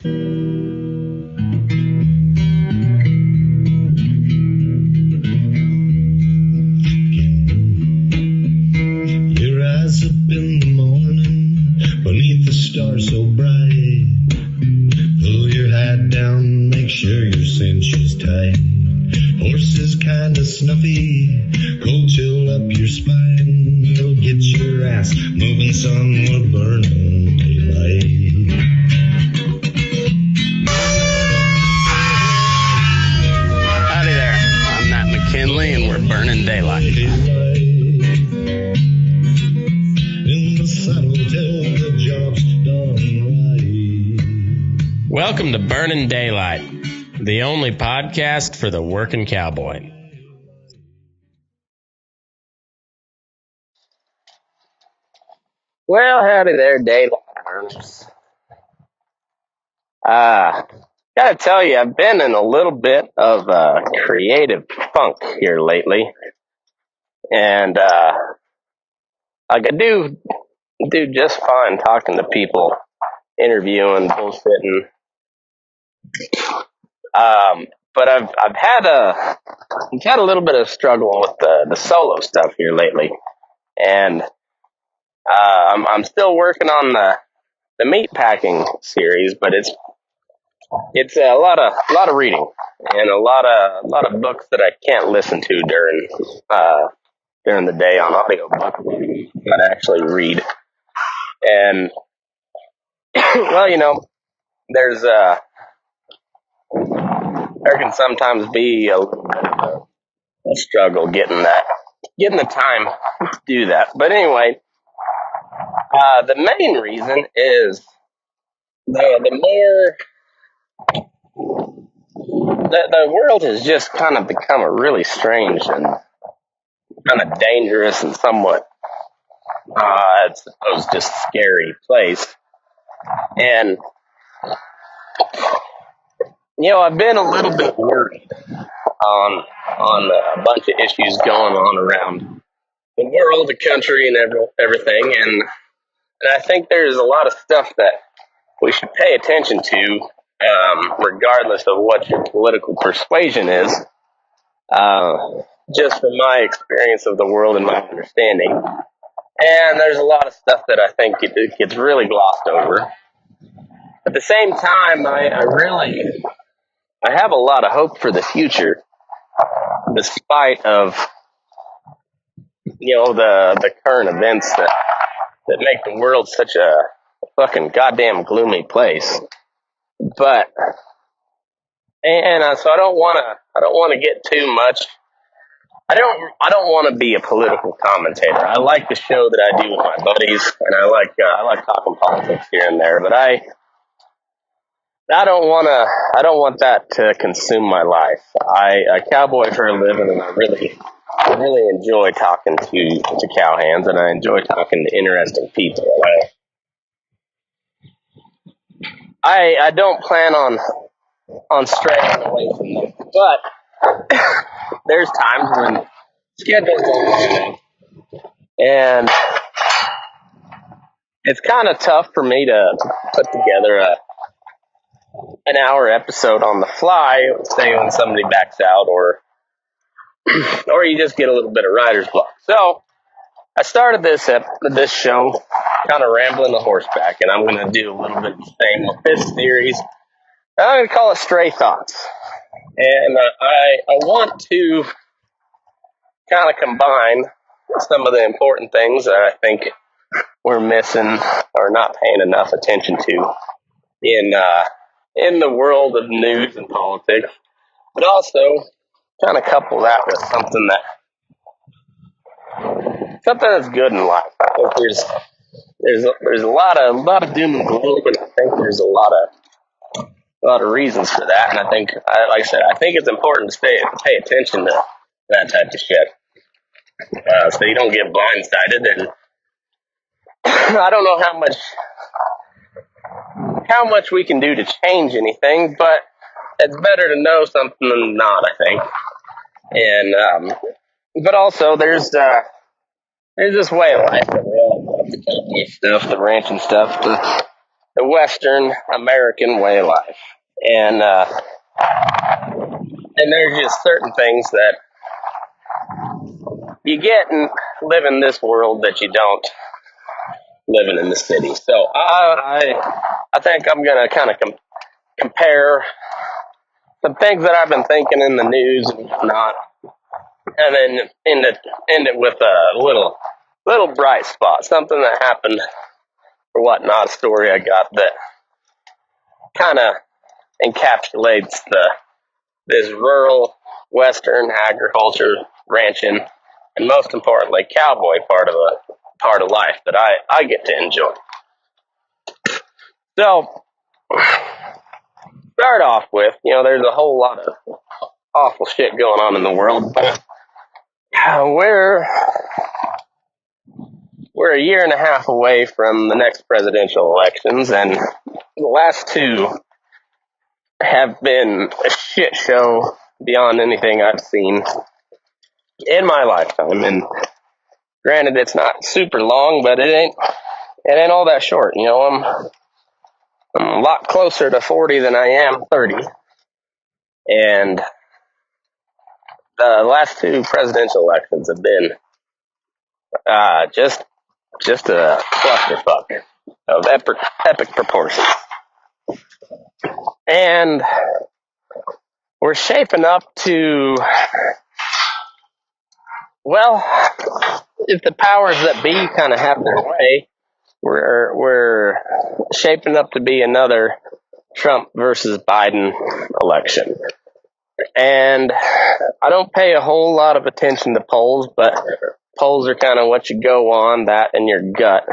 Your eyes up in the morning, beneath the stars so bright. Pull your hat down, make sure your cinch is tight. Horse is kinda snuffy, cold chill up your spine. You'll get your ass moving, son, we're burning daylight. Howdy there, I'm Matt McKinley and we're burning daylight. In the saddle till the job's done right. Welcome to Burnin' Daylight, the only podcast for the working cowboy. Well, howdy there, daylight burners. Gotta tell you, I've been in a little bit of a creative funk here lately, and I could do just fine talking to people, interviewing, bullshitting. But I've had a little bit of struggle with the solo stuff here lately, and I'm still working on the meat packing series, but it's a lot of reading and a lot of books that I can't listen to during the day on audiobook. Gotta actually read, and well, there's there can sometimes be a little bit of a struggle getting the time to do that. But anyway, the main reason is the world has just kind of become a really strange and kind of dangerous and somewhat, I suppose, just scary place. And I've been a little bit worried on a bunch of issues going on around the world, the country, and everything. And I think there's a lot of stuff that we should pay attention to, regardless of what your political persuasion is. Just from my experience of the world and my understanding. And there's a lot of stuff that I think it gets really glossed over. At the same time, I have a lot of hope for the future, despite of the current events that make the world such a fucking goddamn gloomy place. But so I don't want to get too much. I don't want to be a political commentator. I like the show that I do with my buddies, and I like talking politics here and there. But I don't want that to consume my life. I cowboy for a living, and I really enjoy talking to cowhands, and I enjoy talking to interesting people. I don't plan on straying away from them, but there's times when schedules don't work, and it's kind of tough for me to put together an hour episode on the fly, say when somebody backs out or you just get a little bit of writer's block. So I started this show kind of rambling the horseback, and I'm going to do a little bit of the same with this series. I'm going to call it Stray Thoughts. And I want to kind of combine some of the important things that I think we're missing or not paying enough attention to in the world of news and politics, but also kind of couple that with something that's good in life. I think there's a lot of doom and gloom, and I think there's a lot of reasons for that. And I think, like I said, I think it's important to pay attention to that type of shit, so you don't get blindsided. And I don't know how much we can do to change anything, but it's better to know something than not, I think. And but also there's this way of life that we all love, the cowboy stuff, the ranching stuff, the the Western American way of life. And there's just certain things that you get and live in this world that you don't living in the city. So I think I'm going to kind of compare some things that I've been thinking in the news and whatnot, and then end it with a little bright spot, something that happened or whatnot, a story I got that kind of encapsulates this rural Western agriculture, ranching, and most importantly, cowboy part of life that I get to enjoy. So, start off with, there's a whole lot of awful shit going on in the world, but we're a year and a half away from the next presidential elections, and the last two have been a shit show beyond anything I've seen in my lifetime. And granted, it's not super long, but it ain't all that short. I'm a lot closer to 40 than I am 30. And the last two presidential elections have been just a clusterfuck of epic proportions. And we're shaping up to, well, if the powers that be kind of have their way, we're shaping up to be another Trump versus Biden election. And I don't pay a whole lot of attention to polls, but polls are kind of what you go on, that and your gut,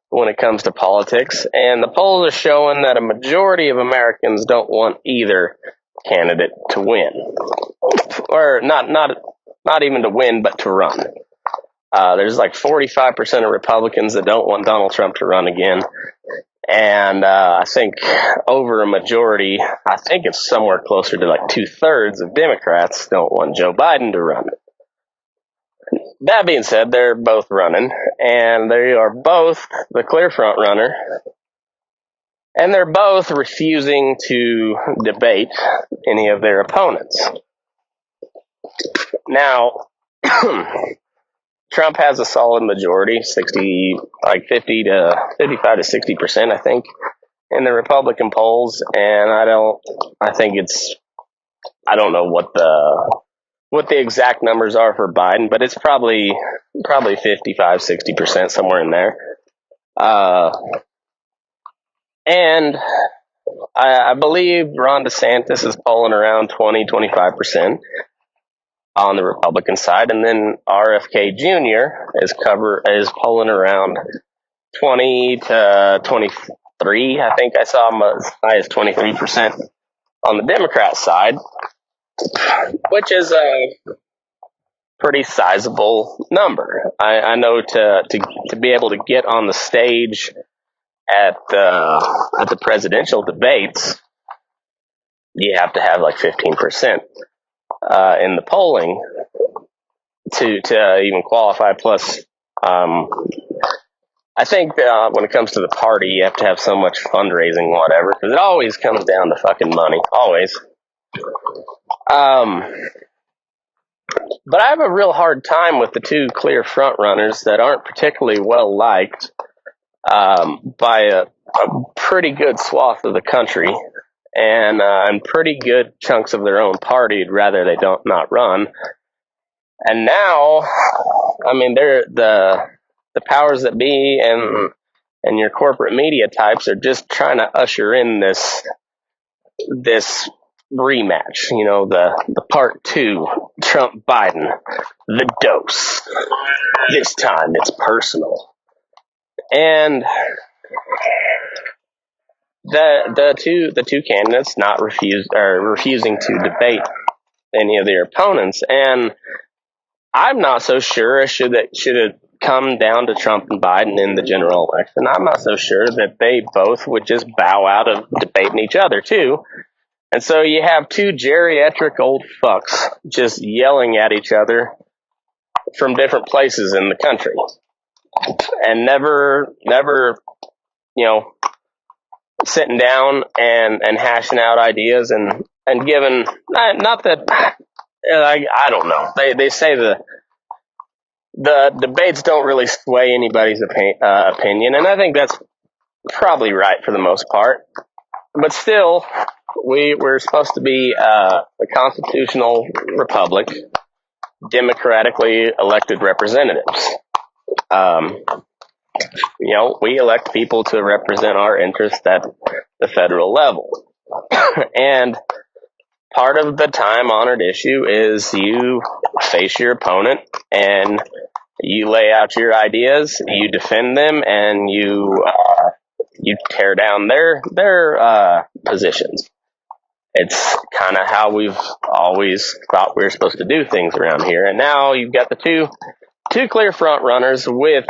when it comes to politics. And the polls are showing that a majority of Americans don't want either candidate to win. Or not even to win, but to run. There's like 45% of Republicans that don't want Donald Trump to run again. And I think over a majority, I think it's somewhere closer to like 2/3 of Democrats don't want Joe Biden to run. That being said, they're both running, and they are both the clear front runner, and they're both refusing to debate any of their opponents. Now, Trump has a solid majority, 55 to 60%, I think, in the Republican polls, and I don't know what the exact numbers are for Biden, but it's probably 55, 60%, somewhere in there. And I believe Ron DeSantis is polling around 20-25% on the Republican side, and then RFK Jr. is polling around 20 to 23. I think I saw him as high as 23% on the Democrat side, which is a pretty sizable number. I know to be able to get on the stage at the presidential debates, you have to have like 15% in the polling to even qualify. Plus, I think when it comes to the party, you have to have so much fundraising, whatever, because it always comes down to fucking money, always. But I have a real hard time with the two clear front runners that aren't particularly well liked by a pretty good swath of the country, and pretty good chunks of their own party would rather they not run. And now, I mean, they're the powers that be and your corporate media types are just trying to usher in this rematch, the part 2, Trump Biden, the dose. This time it's personal. And the two candidates refusing to debate any of their opponents, and I'm not so sure should it come down to Trump and Biden in the general election. I'm not so sure that they both would just bow out of debating each other too. And so you have two geriatric old fucks just yelling at each other from different places in the country, and never sitting down and hashing out ideas and giving, not that, I don't know. They say the debates don't really sway anybody's opinion, and I think that's probably right for the most part. But still, we're supposed to be a constitutional republic, democratically elected representatives. We elect people to represent our interests at the federal level. And part of the time-honored issue is you face your opponent and you lay out your ideas, you defend them, and you tear down their positions. It's kind of how we've always thought we were supposed to do things around here. And now you've got the two clear front runners with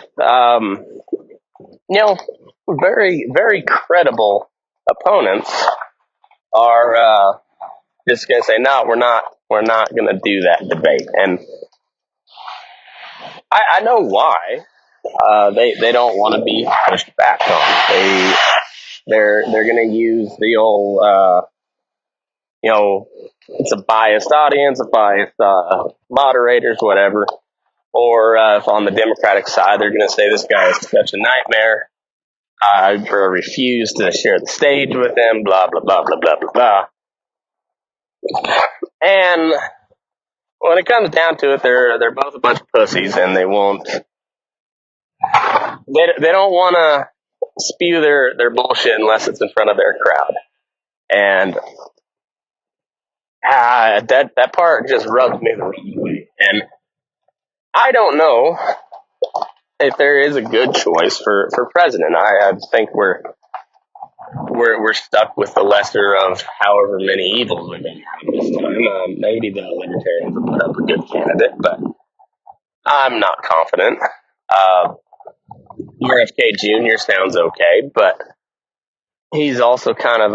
very, very credible opponents are just going to say, no, we're not going to do that debate. And I know why. They don't want to be pushed back on. They're going to use the old, it's a biased audience, a biased moderators, whatever. Or if on the Democratic side, they're going to say this guy is such a nightmare. I refuse to share the stage with him. Blah blah blah blah blah blah blah. And when it comes down to it, they're both a bunch of pussies, and they won't. They don't want to spew their bullshit unless it's in front of their crowd. And that part just rubs me the wrong way. And I don't know if there is a good choice for president. I think we're stuck with the lesser of however many evils we may have this time. Maybe the Libertarians will put up a good candidate, but I'm not confident. RFK Jr. sounds okay, but he's also kind of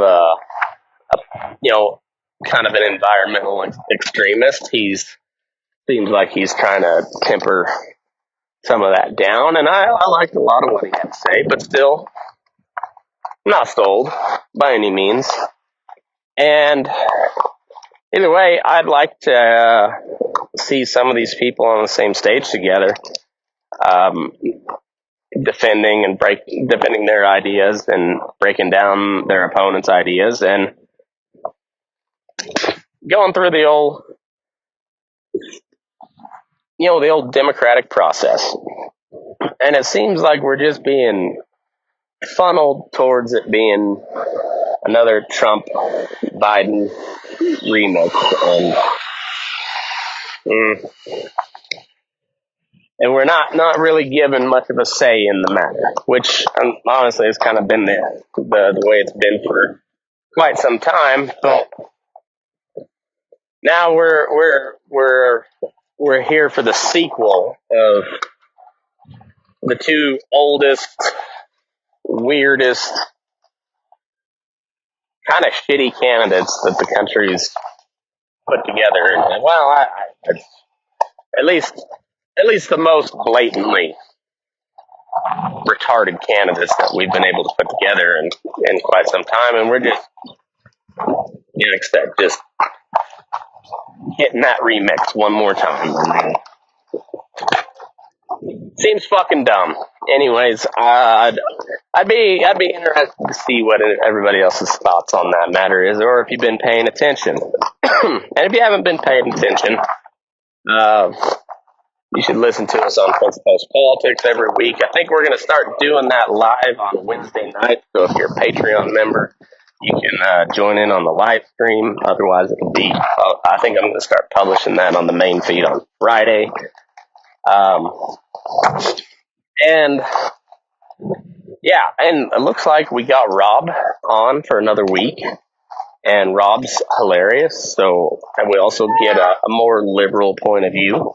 kind of an environmental extremist. Seems like he's trying to temper some of that down, and I liked a lot of what he had to say, but still not sold by any means. And either way, I'd like to see some of these people on the same stage together, defending their ideas and breaking down their opponent's ideas and going through the old democratic process. And it seems like we're just being funneled towards it being another Trump-Biden remix. And we're not really given much of a say in the matter, which honestly has kind of been the way it's been for quite some time. But now we're here for the sequel of the two oldest, weirdest, kind of shitty candidates that the country's put together. And, well, at least the most blatantly retarded candidates that we've been able to put together in quite some time, and we're just just hitting that remix one more time. Seems fucking dumb. Anyways, I'd be interested to see what everybody else's thoughts on that matter is, or if you've been paying attention. And if you haven't been paying attention, you should listen to us on Fence Post Politics every week. I think we're going to start doing that live on Wednesday night. So if you're a Patreon member, you can join in on the live stream. Otherwise, it'll be. I think I'm going to start publishing that on the main feed on Friday. And it looks like we got Rob on for another week, and Rob's hilarious. And we also get a more liberal point of view,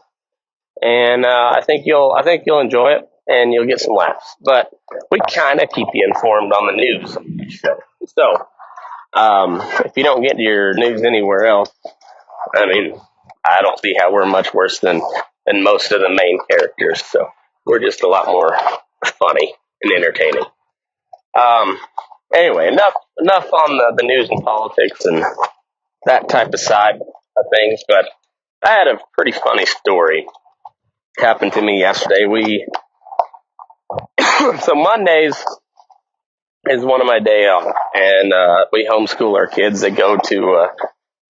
and I think you'll enjoy it, and you'll get some laughs. But we kind of keep you informed on the news on this show. So if you don't get your news anywhere else, I mean, I don't see how we're much worse than most of the main characters. So we're just a lot more funny and entertaining. Anyway, enough on the news and politics and that type of side of things. But I had a pretty funny story happen to me yesterday. So Mondays is one of my day off, and we homeschool our kids. They go to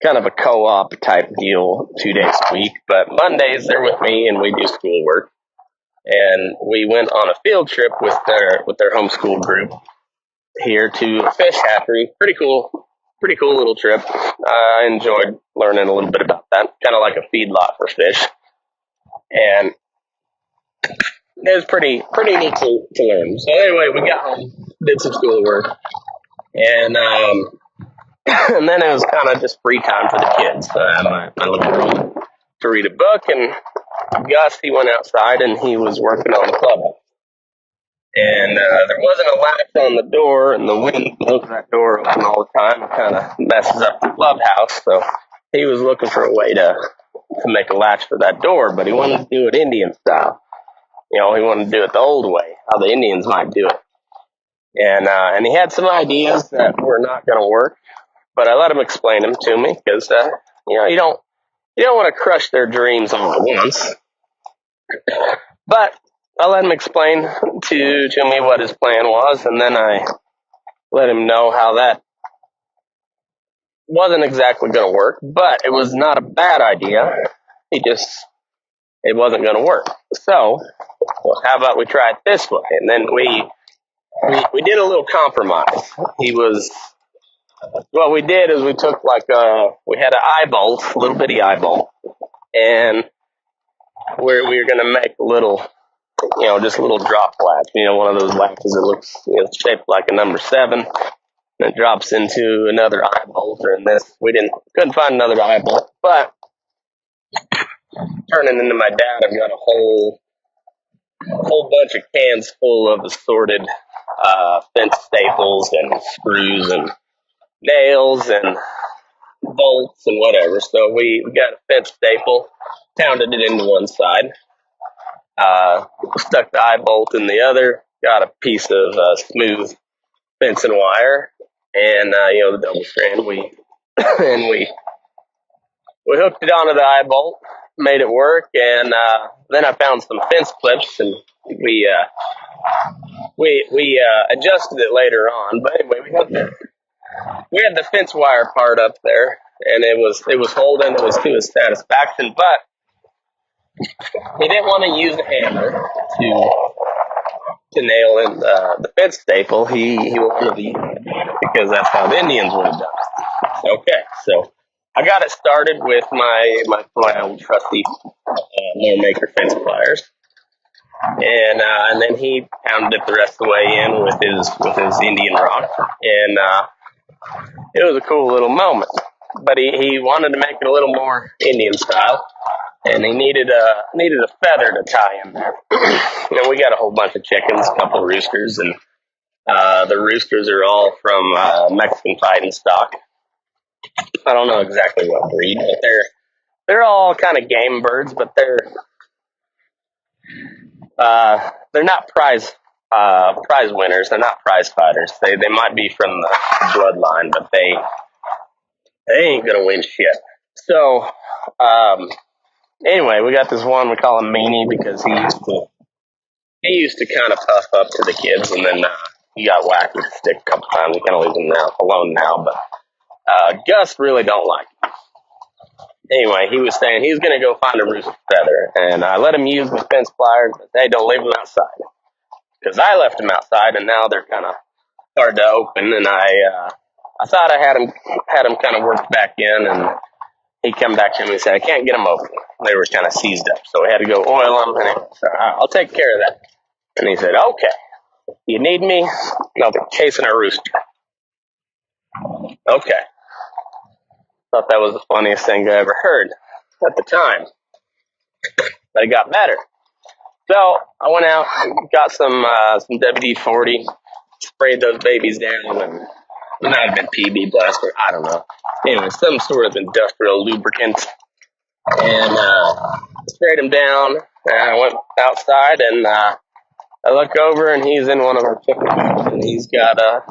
kind of a co-op type deal 2 days a week, but Mondays they're with me and we do schoolwork. And we went on a field trip with their homeschool group here to a fish hatchery. Pretty cool little trip. I enjoyed learning a little bit about that. Kind of like a feedlot for fish, and it was pretty neat to learn. So anyway, we got home, did some schoolwork, and and then it was kind of just free time for the kids. My little girl to read a book, and Gus, he went outside and he was working on the clubhouse. And there wasn't a latch on the door, and the wind blows that door open all the time and kind of messes up the clubhouse. So he was looking for a way to make a latch for that door, but he wanted to do it Indian style. He wanted to do it the old way, how the Indians might do it. And he had some ideas that were not going to work, but I let him explain them to me because you don't want to crush their dreams all at once. But I let him explain to me what his plan was, and then I let him know how that wasn't exactly going to work, but it was not a bad idea. It wasn't going to work. So, well, how about we try it this way? And then we did a little compromise. What we did is we took we had an eye bolt, a little bitty eye bolt, and we were going to make a little, just a little drop latch, one of those latches that looks shaped like a number 7, and it drops into another eye bolt. Or in this, couldn't find another eye bolt, but turning into my dad, I've got a whole bunch of cans full of assorted fence staples and screws and nails and bolts and whatever. So we got a fence staple, pounded it into one side, stuck the eye bolt in the other, got a piece of smooth fencing wire, and the double strand. We hooked it onto the eye bolt, made it work, and then I found some fence clips, and we adjusted it later on. But anyway, we had the fence wire part up there, and it was holding. It was to his satisfaction, but he didn't want to use a hammer to nail in the fence staple. He wanted to use it because that's how the Indians would have done it. Okay, so I got it started with my old trusty Lawmaker fence pliers, and then he pounded it the rest of the way in with his Indian rock, and it was a cool little moment. But he wanted to make it a little more Indian style, and he needed a feather to tie in there. And we got a whole bunch of chickens, a couple of roosters, and the roosters are all from Mexican fighting stock. I don't know exactly what breed, but they're all kind of game birds, but they're not prize winners. They're not prize fighters. They might be from the bloodline, but they ain't gonna win shit. So anyway, we got this one, we call him Meanie because he used to kind of puff up to the kids, and then he got whacked with a stick a couple times. We kind of leave him alone now, but Gus really don't like him. Anyway, he was saying he's going to go find a rooster feather, and I let him use the fence pliers, but hey, don't leave him outside. Because I left him outside, and now they're kind of hard to open, and I thought I had him kind of worked back in, and he come back to me and said, I can't get them open. They were kind of seized up, so we had to go oil them, and so I'll take care of that. And he said, okay, you need me? No, they're chasing a rooster. Okay. Thought that was the funniest thing I ever heard at the time. But it got better. So I went out, got some WD-40, sprayed those babies down, and it might have been PB Blast, or I don't know. Anyway, some sort of industrial lubricant, and sprayed them down. And I went outside, and I look over and he's in one of our chicken coops, and he's got a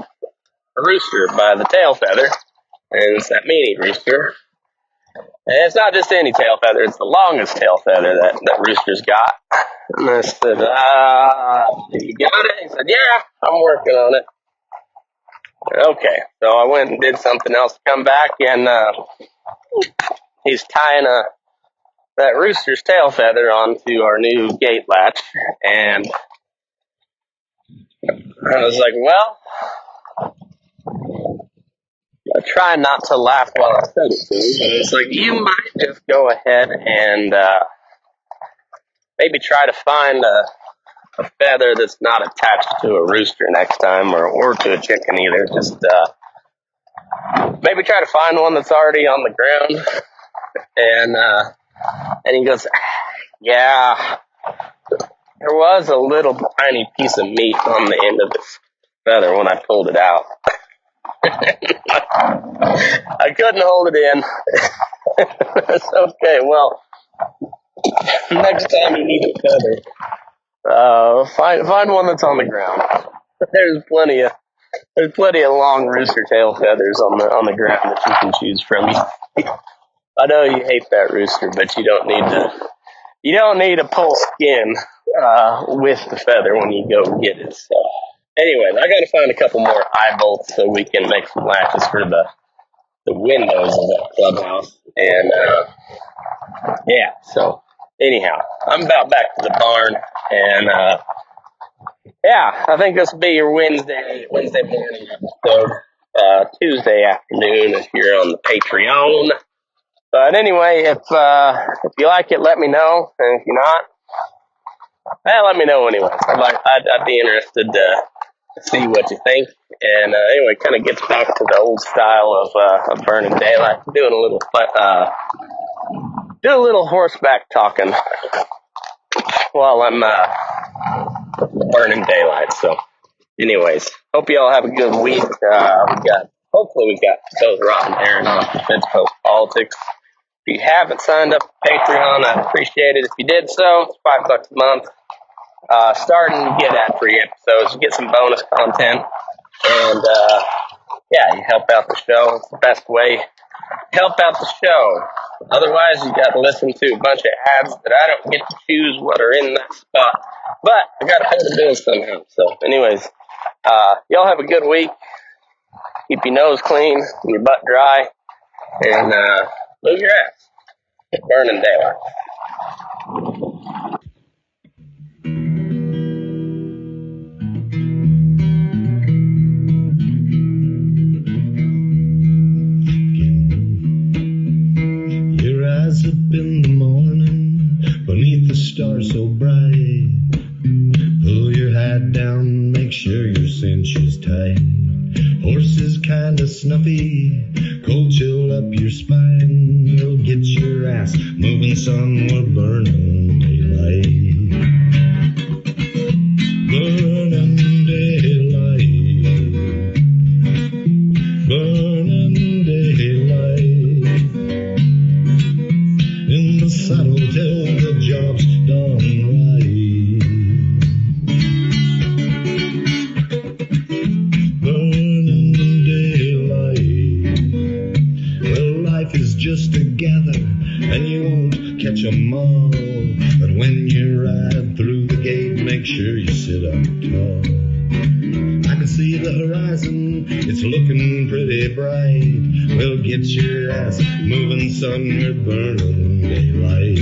rooster by the tail feather, and it's that meanie rooster. And it's not just any tail feather, it's the longest tail feather that rooster's got. And I said, you got it? He said, yeah, I'm working on it. Okay, so I went and did something else, come back, and he's tying that rooster's tail feather onto our new gate latch, and I was like, well, I try not to laugh while I said it to him, but it's like, you might just go ahead and maybe try to find a feather that's not attached to a rooster next time, or to a chicken either. Just maybe try to find one that's already on the ground. And he goes, yeah, there was a little tiny piece of meat on the end of this feather when I pulled it out. I couldn't hold it in. It's okay, well, next time you need a feather, find one that's on the ground. There's plenty of long rooster tail feathers on the ground that you can choose from. I know you hate that rooster, but you don't need to pull skin with the feather when you go get it. So, anyways, I got to find a couple more eye bolts so we can make some latches for the windows of that clubhouse. And yeah, so anyhow, I'm about back to the barn, and yeah, I think this will be your Wednesday morning episode. Tuesday afternoon if you're on the Patreon. But anyway, if you like it, let me know, and if you're not, let me know anyway. I'd be interested to see what you think. And anyway, kind of gets back to the old style of burning daylight. Doing a little horseback talking while I'm burning daylight. So, anyways, hope you all have a good week. Hopefully we got those rotten Aaron off the Fence Post Politics. If you haven't signed up for Patreon, I'd appreciate it if you did so. It's $5 a month. Starting to get ad-free episodes, you get some bonus content, and yeah, you help out the show. It's the best way to help out the show. Otherwise, you got to listen to a bunch of ads that I don't get to choose what are in that spot, but I got to pay the bills somehow. So, anyways, y'all have a good week. Keep your nose clean, your butt dry, and move your ass. Burning daylight. Your eyes up in the morning, beneath the stars so bright. Pull your hat down, make sure your cinch is tight. Horse is kinda snuffy, cold chill up your spine. We'll get your ass moving, son, we're burning daylight. Burning daylight. Burning daylight. In the saddle till the job's done right. Just together, and you won't catch 'em all. But when you ride through the gate, make sure you sit up tall. I can see the horizon, it's looking pretty bright. Well, get your ass moving, son, we're burning daylight.